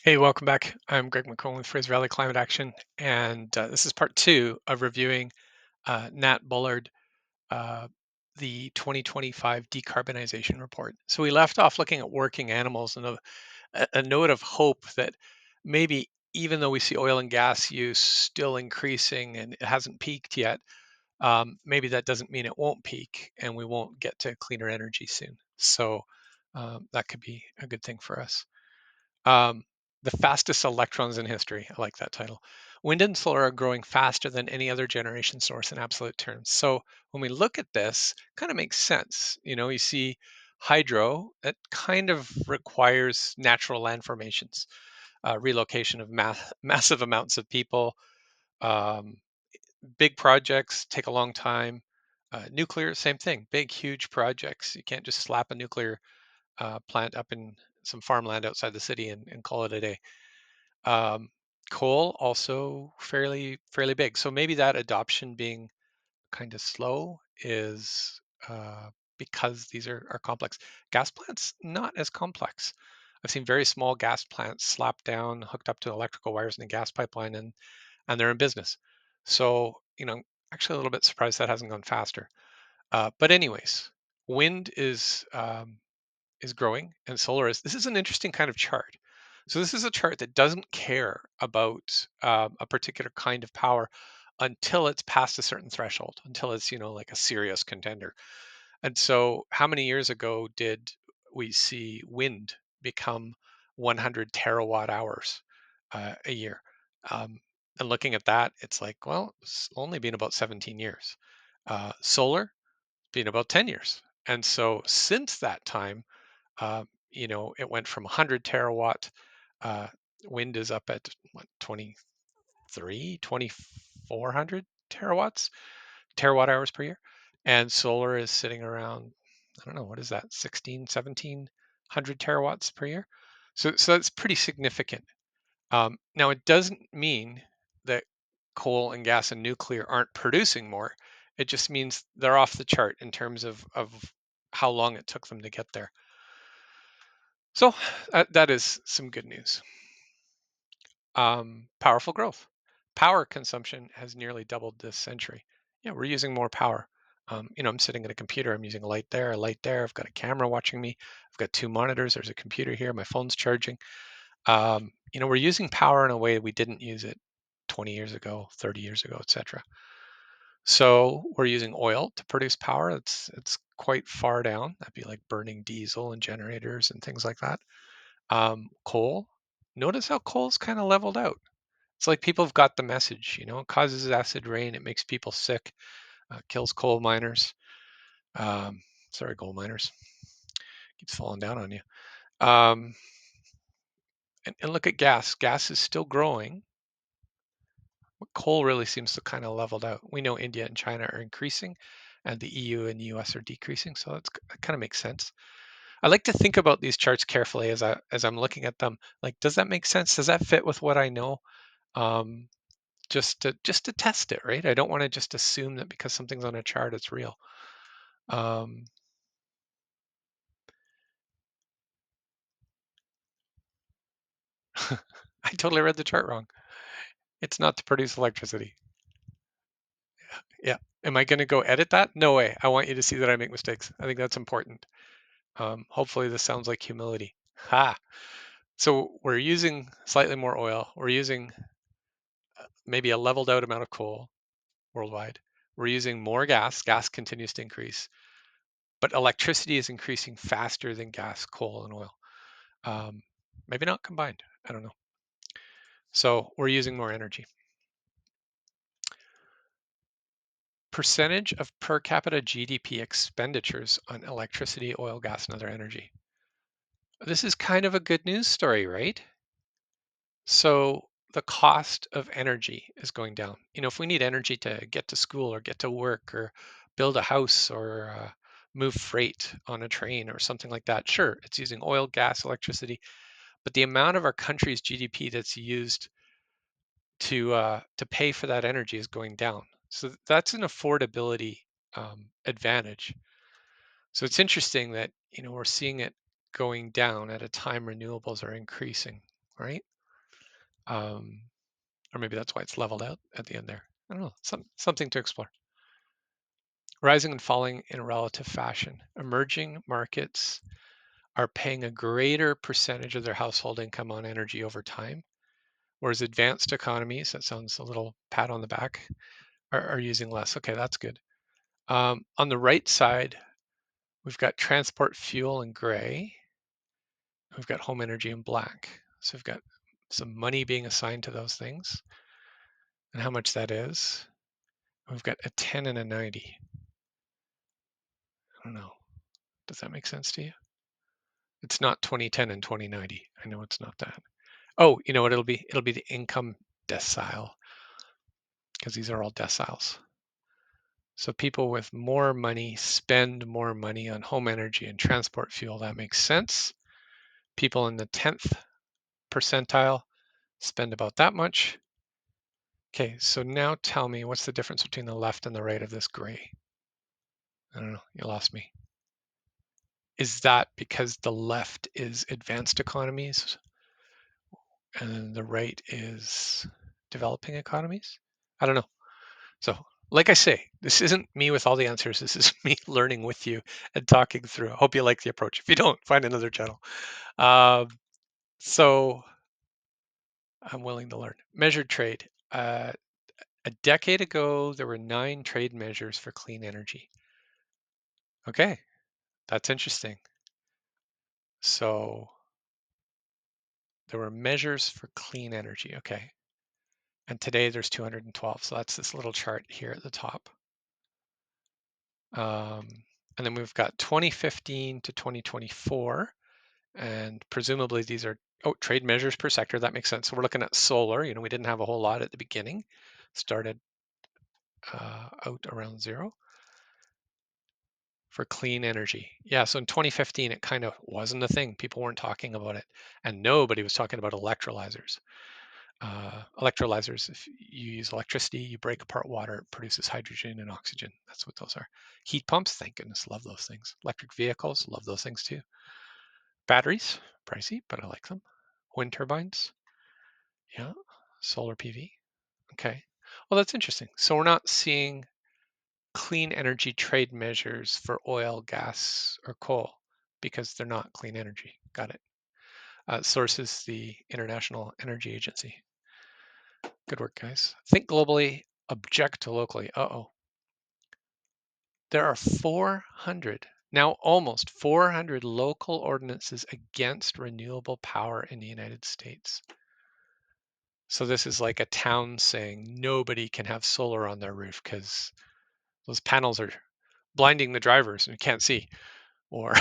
Hey, welcome back. I'm Greg McCollum with Fraser Valley Climate Action, and this is part two of reviewing Nat Bullard, uh, the 2025 Decarbonization Report. So we left off looking at working animals and a note of hope that maybe even though we see oil and gas use still increasing and it hasn't peaked yet, maybe that doesn't mean it won't peak and we won't get to cleaner energy soon. So that could be a good thing for us. Um, the fastest electrons in history. I like that title. Wind and solar are growing faster than any other generation source in absolute terms. So when we look at this, kind of makes sense. You see hydro, it kind of requires natural land formations, relocation of massive amounts of people. Um, Big projects take a long time. Nuclear, same thing. Big, huge projects. You can't just slap a nuclear plant up in some farmland outside the city and call it a day. Um, Coal also fairly big. So maybe that adoption being kind of slow is because these are complex. Gas plants not as complex. I've seen very small gas plants slapped down, hooked up to electrical wires in a gas pipeline, and they're in business. So actually a little bit surprised that hasn't gone faster. But anyways, wind is growing and solar is. This is an interesting kind of chart. So this is a chart that doesn't care about a particular kind of power until it's past a certain threshold, until it's like a serious contender. And so how many years ago did we see wind become 100 terawatt hours a year? Um, and looking at that, it's like, well, it's only been about 17 years. Solar, been about 10 years. And so since that time, it went from 100 terawatt. Uh, Wind is up at what, 23, 2400 terawatt hours per year. And solar is sitting around, I don't know, what is that, 16, 1700 terawatts per year. So that's pretty significant. Now, it doesn't mean that coal and gas and nuclear aren't producing more. It just means they're off the chart in terms of how long it took them to get there. So that is some good news. Powerful growth. Power consumption has nearly doubled this century. Yeah, we're using more power. I'm sitting at a computer. I'm using a light there, a light there. I've got a camera watching me. I've got two monitors. There's a computer here. My phone's charging. We're using power in a way we didn't use it 20 years ago, 30 years ago, etc. So we're using oil to produce power. It's quite far down. That'd be like burning diesel and generators and things like that. Coal. Notice how coal's kind of leveled out. It's like people have got the message. It causes acid rain. It makes people sick. Kills coal miners. Um, Sorry, gold miners. Keeps falling down on you. Um, and look at gas. Gas is still growing. But coal really seems to kind of leveled out. We know India and China are increasing, and the EU and the US are decreasing. So that kind of makes sense. I like to think about these charts carefully as I'm looking at them. Like, does that make sense? Does that fit with what I know? Um, just to test it, right? I don't want to just assume that because something's on a chart, it's real. Um, I totally read the chart wrong. It's not to produce electricity. Yeah. Am I going to go edit that? No way. I want you to see that I make mistakes. I think that's important. Hopefully, this sounds like humility. Ha. So we're using slightly more oil. We're using maybe a leveled out amount of coal worldwide. We're using more gas. Gas continues to increase, but electricity is increasing faster than gas, coal, and oil. Um, Maybe not combined. I don't know. So we're using more energy. Percentage of per capita GDP expenditures on electricity, oil, gas, and other energy. This is kind of a good news story, right? So the cost of energy is going down. If we need energy to get to school or get to work or build a house or move freight on a train or something like that, sure, it's using oil, gas, electricity, but the amount of our country's GDP that's used to pay for that energy is going down. So that's an affordability advantage. So it's interesting that we're seeing it going down at a time renewables are increasing. right? Or maybe that's why it's leveled out at the end there. I don't know, something to explore. Rising and falling in relative fashion. Emerging markets are paying a greater percentage of their household income on energy over time, whereas advanced economies, that sounds a little pat on the back, are using less. Okay, that's good. On the right side, we've got transport fuel in gray. We've got home energy in black. So we've got some money being assigned to those things and how much that is. We've got a 10 and a 90. I don't know. Does that make sense to you? It's not 2010 and 2090. I know it's not that. Oh, you know what it'll be? It'll be the income decile, because these are all deciles. So people with more money spend more money on home energy and transport fuel. That makes sense. People in the 10th percentile spend about that much. Okay, so now tell me, what's the difference between the left and the right of this gray? I don't know, you lost me. Is that because the left is advanced economies and the right is developing economies? I don't know. So, like I say, this isn't me with all the answers. This is me learning with you and talking through. I hope you like the approach. If you don't, find another channel. Um, so, I'm willing to learn. Measured trade. A decade ago, there were 9 trade measures for clean energy. Okay, that's interesting. So, there were measures for clean energy. Okay. And today there's 212. So that's this little chart here at the top. And then we've got 2015 to 2024. And presumably these are, trade measures per sector. That makes sense. So we're looking at solar. We didn't have a whole lot at the beginning. Started out around 0 for clean energy. Yeah, so in 2015, it kind of wasn't a thing. People weren't talking about it. And nobody was talking about electrolyzers. Electrolyzers, if you use electricity, you break apart water, it produces hydrogen and oxygen. That's what those are. Heat pumps, thank goodness, love those things. Electric vehicles, love those things too. Batteries, pricey, but I like them. Wind turbines, yeah. Solar PV, okay. Well, that's interesting. So we're not seeing clean energy trade measures for oil, gas, or coal because they're not clean energy. Got it. Source is the International Energy Agency. Good work, guys. Think globally, object to locally. There are 400, now almost 400 local ordinances against renewable power in the United States. So this is like a town saying nobody can have solar on their roof because those panels are blinding the drivers and you can't see, or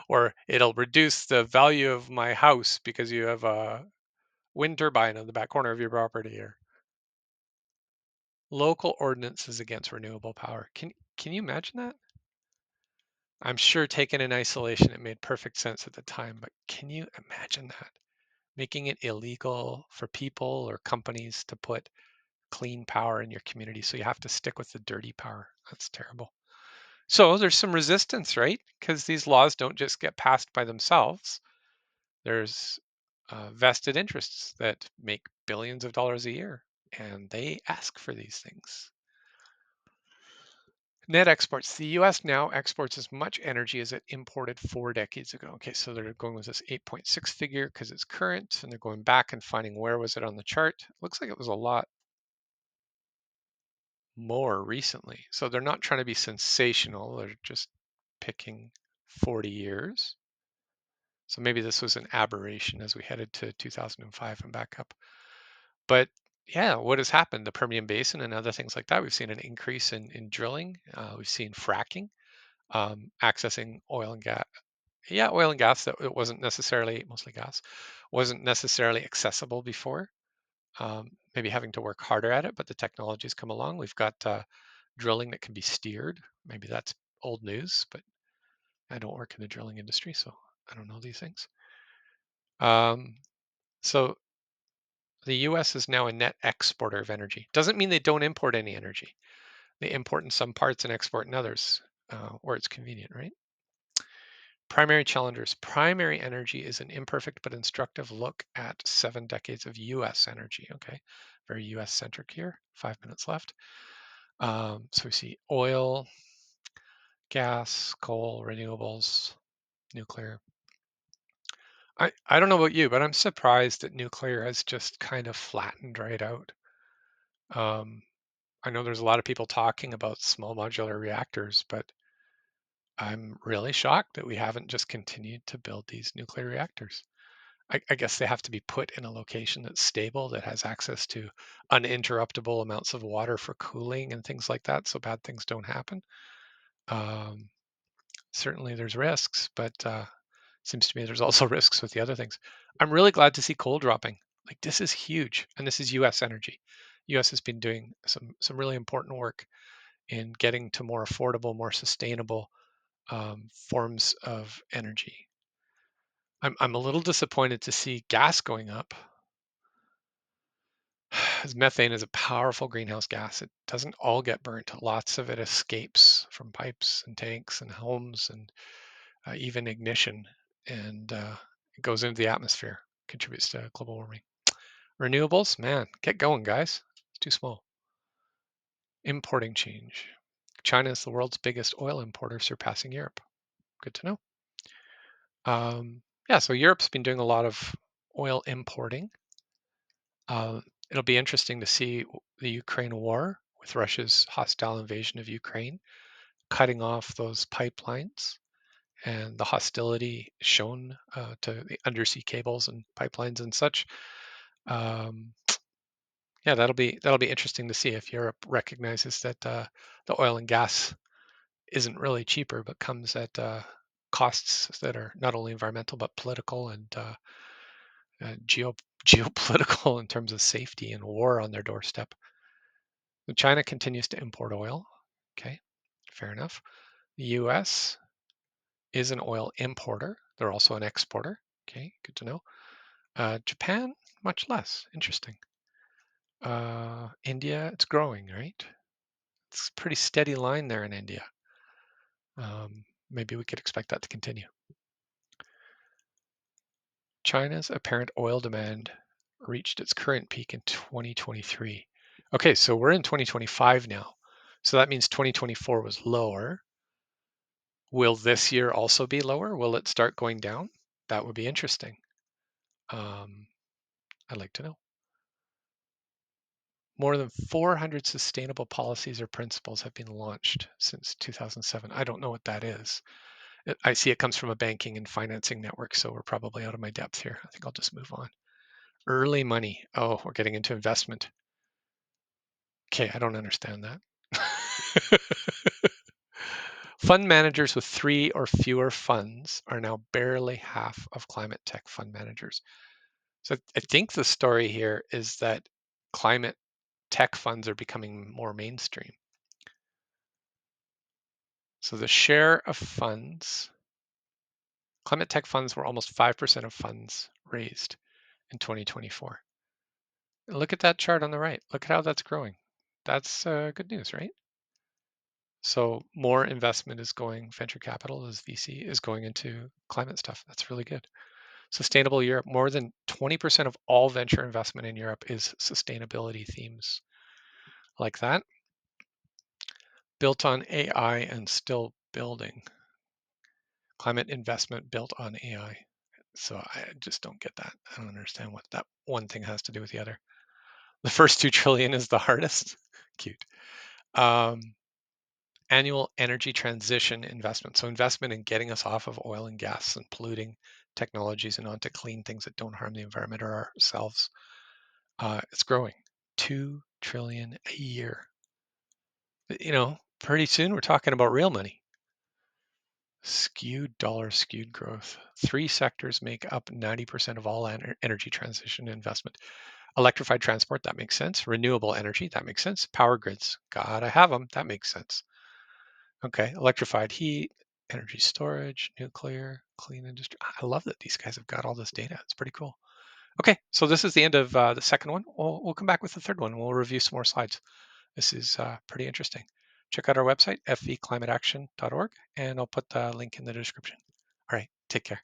or it'll reduce the value of my house because you have a wind turbine on the back corner of your property, or local ordinances against renewable power. Can you imagine that? I'm sure taken in isolation, it made perfect sense at the time, but can you imagine that? Making it illegal for people or companies to put clean power in your community, so you have to stick with the dirty power. That's terrible. So there's some resistance, right? Because these laws don't just get passed by themselves. There's vested interests that make billions of dollars a year, and they ask for these things. Net exports. The US now exports as much energy as it imported 4 decades ago. Okay, so they're going with this 8.6 figure because it's current, and they're going back and finding where was it on the chart. Looks like it was a lot more recently. So they're not trying to be sensational. They're just picking 40 years. So maybe this was an aberration as we headed to 2005 and back up. But yeah, what has happened? The Permian Basin and other things like that, we've seen an increase in drilling. We've seen fracking, accessing oil and gas. Yeah, oil and gas that it wasn't necessarily, mostly gas, wasn't necessarily accessible before. Maybe having to work harder at it, but the technology's come along. We've got drilling that can be steered. Maybe that's old news, but I don't work in the drilling industry, so I don't know these things. So the US is now a net exporter of energy. Doesn't mean they don't import any energy. They import in some parts and export in others, where it's convenient, right? Primary challenges. Primary energy is an imperfect but instructive look at 7 decades of U.S. energy. Okay, very U.S. centric here. 5 minutes left. So we see oil, gas, coal, renewables, nuclear. I don't know about you, but I'm surprised that nuclear has just kind of flattened right out. Um, I know there's a lot of people talking about small modular reactors, but I'm really shocked that we haven't just continued to build these nuclear reactors. I guess they have to be put in a location that's stable, that has access to uninterruptible amounts of water for cooling and things like that, so bad things don't happen. Um, Certainly there's risks, but seems to me there's also risks with the other things. I'm really glad to see coal dropping. Like, this is huge, and this is U.S. energy. U.S. has been doing some really important work in getting to more affordable, more sustainable forms of energy. I'm a little disappointed to see gas going up. As methane is a powerful greenhouse gas. It doesn't all get burnt. Lots of it escapes from pipes and tanks and homes and even ignition, and it goes into the atmosphere, contributes to global warming. Renewables, man, get going, guys. It's too small. Importing change. China is the world's biggest oil importer, surpassing Europe. Good to know. Yeah, so Europe's been doing a lot of oil importing. It'll be interesting to see the Ukraine war with Russia's hostile invasion of Ukraine, cutting off those pipelines and the hostility shown to the undersea cables and pipelines and such. Um, yeah, that'll be interesting to see if Europe recognizes that the oil and gas isn't really cheaper, but comes at costs that are not only environmental but political and geopolitical in terms of safety and war on their doorstep. So China continues to import oil. Okay, fair enough. The U.S. is an oil importer. They're also an exporter. Okay, good to know. Japan, much less. Interesting. India, it's growing, right? It's a pretty steady line there in India. Maybe we could expect that to continue. China's apparent oil demand reached its current peak in 2023. Okay, so we're in 2025 now. So that means 2024 was lower. Will this year also be lower? Will it start going down? That would be interesting. I'd like to know. More than 400 sustainable policies or principles have been launched since 2007. I don't know what that is. I see it comes from a banking and financing network, so we're probably out of my depth here. I think I'll just move on. Early money. Oh, we're getting into investment. Okay, I don't understand that. Fund managers with 3 or fewer funds are now barely half of climate tech fund managers. So I think the story here is that climate tech funds are becoming more mainstream. So the share of funds, climate tech funds were almost 5% of funds raised in 2024. Look at that chart on the right. Look at how that's growing. That's good news, right? So more investment is going, venture capital as VC is going into climate stuff. That's really good. Sustainable Europe, more than 20% of all venture investment in Europe is sustainability themes like that. Built on AI and still building. Climate investment built on AI. So I just don't get that. I don't understand what that one thing has to do with the other. The first 2 trillion is the hardest. Cute. Annual energy transition investment. So investment in getting us off of oil and gas and polluting technologies and onto clean things that don't harm the environment or ourselves. It's growing. 2 trillion a year. Pretty soon we're talking about real money. Skewed growth. 3 sectors make up 90% of all energy transition investment. Electrified transport, that makes sense. Renewable energy, that makes sense. Power grids, gotta have them, that makes sense. Okay, electrified heat, energy storage, nuclear, clean industry. I love that these guys have got all this data. It's pretty cool. Okay, so this is the end of the second one. We'll come back with the third one. We'll review some more slides. This is pretty interesting. Check out our website, fvclimateaction.org, and I'll put the link in the description. All right, take care.